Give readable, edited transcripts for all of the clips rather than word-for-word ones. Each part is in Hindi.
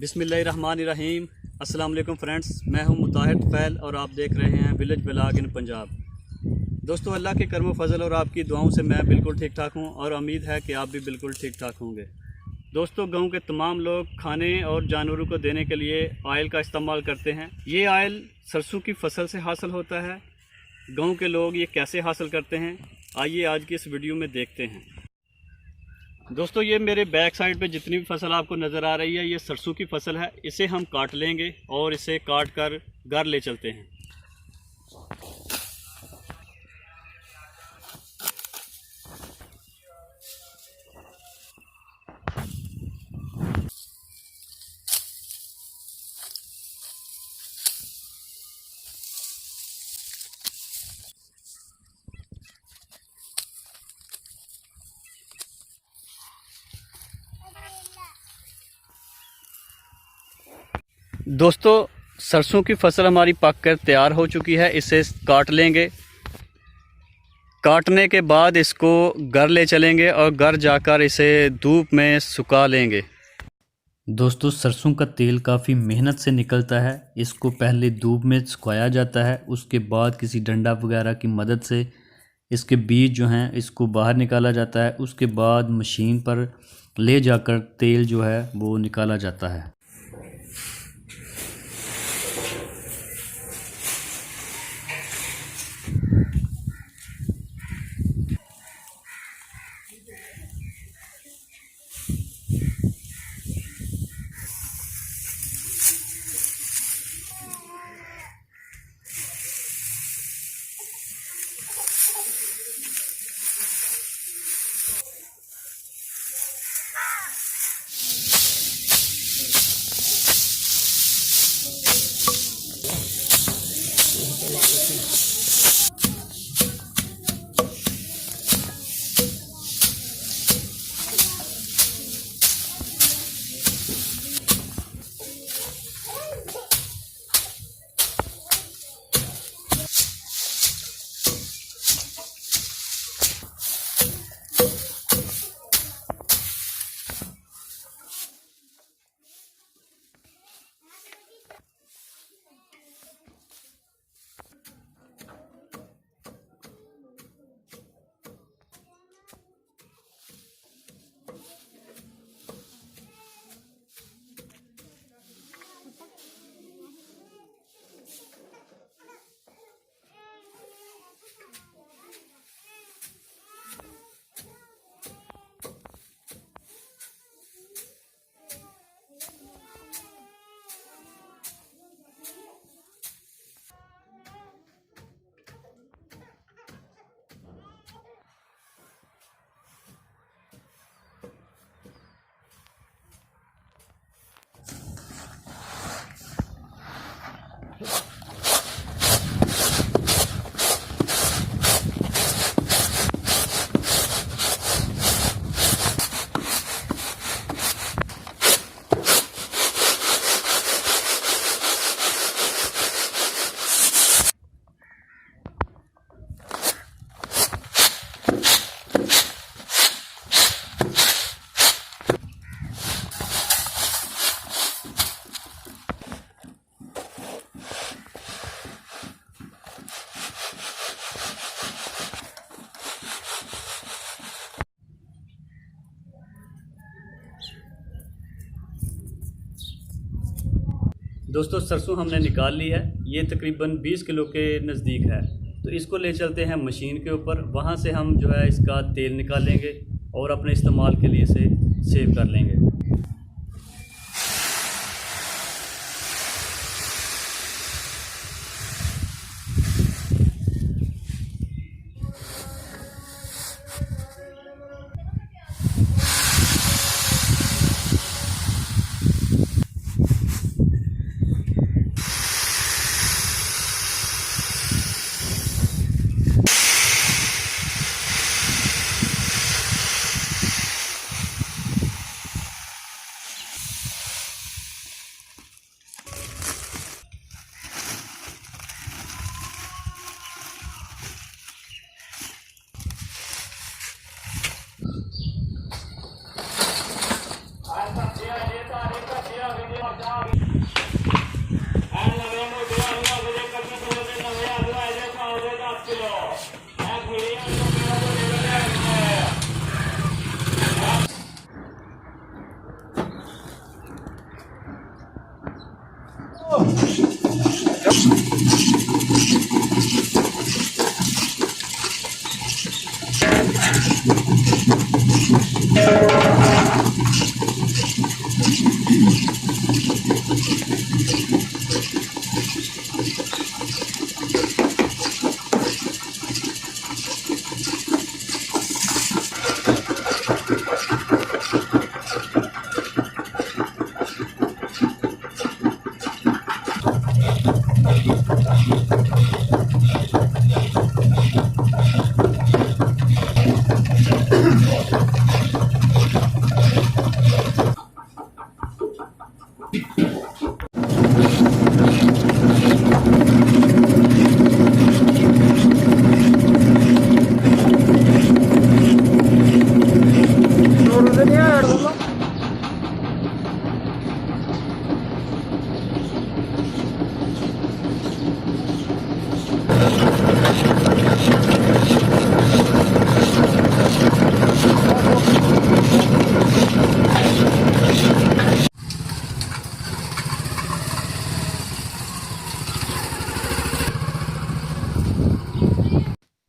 बिस्मिल्लाहिर्रहमानिर्रहीम। अस्सलाम वालेकुम फ्रेंड्स, मैं हूं मुताहिर फैल और आप देख रहे हैं विलेज ब्लॉग इन पंजाब। दोस्तों, अल्लाह के करम फजल और आपकी दुआओं से मैं बिल्कुल ठीक ठाक हूं और उम्मीद है कि आप भी बिल्कुल ठीक ठाक होंगे। दोस्तों, गांव के तमाम लोग खाने और जानवरों को देने के लिए ऑयल का इस्तेमाल करते हैं। ये ऑयल सरसों की फसल से हासिल होता है। गाँव के लोग ये कैसे हासिल करते हैं, आइए आज की इस वीडियो में देखते हैं। दोस्तों, ये मेरे बैक साइड पे जितनी भी फसल आपको नज़र आ रही है, ये सरसों की फसल है। इसे हम काट लेंगे और इसे काट कर घर ले चलते हैं। दोस्तों, सरसों की फसल हमारी पक कर तैयार हो चुकी है। इसे काट लेंगे। काटने के बाद इसको घर ले चलेंगे और घर जाकर इसे धूप में सुखा लेंगे। दोस्तों, सरसों का तेल काफ़ी मेहनत से निकलता है। इसको पहले धूप में सुखाया जाता है, उसके बाद किसी डंडा वगैरह की मदद से इसके बीज जो हैं इसको बाहर निकाला जाता है। उसके बाद मशीन पर ले जाकर तेल जो है वो निकाला जाता है। दोस्तों, सरसों हमने निकाल ली है। ये तकरीबन 20 किलो के नज़दीक है। तो इसको ले चलते हैं मशीन के ऊपर। वहाँ से हम जो है इसका तेल निकालेंगे और अपने इस्तेमाल के लिए इसे सेव कर लेंगे।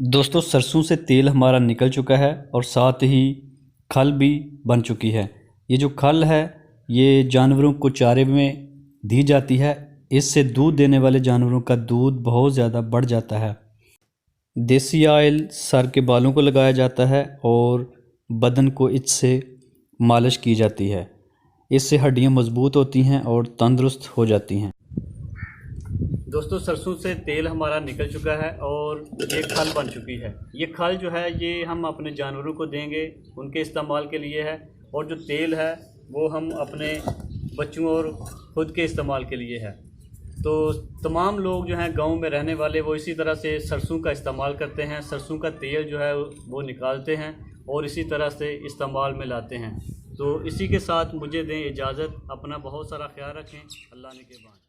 दोस्तों सरसों से तेल हमारा निकल चुका है और साथ ही खल भी बन चुकी है। ये जो खल है ये जानवरों को चारे में दी जाती है। इससे दूध देने वाले जानवरों का दूध बहुत ज़्यादा बढ़ जाता है। देसी ऑयल सर के बालों को लगाया जाता है और बदन को इससे मालिश की जाती है। इससे हड्डियां मजबूत होती हैं और तंदुरुस्त हो जाती हैं। दोस्तों सरसों से तेल हमारा निकल चुका है और ये खल बन चुकी है। ये खल जो है ये हम अपने जानवरों को देंगे, उनके इस्तेमाल के लिए है। और जो तेल है वो हम अपने बच्चों और ख़ुद के इस्तेमाल के लिए है। तो तमाम लोग जो हैं गांव में रहने वाले वो इसी तरह से सरसों का इस्तेमाल करते हैं। सरसों का तेल जो है वो निकालते हैं और इसी तरह से इस्तेमाल में लाते हैं। तो इसी के साथ मुझे दें इजाज़त। अपना बहुत सारा ख्याल रखें। अल्लाह ने के बाद।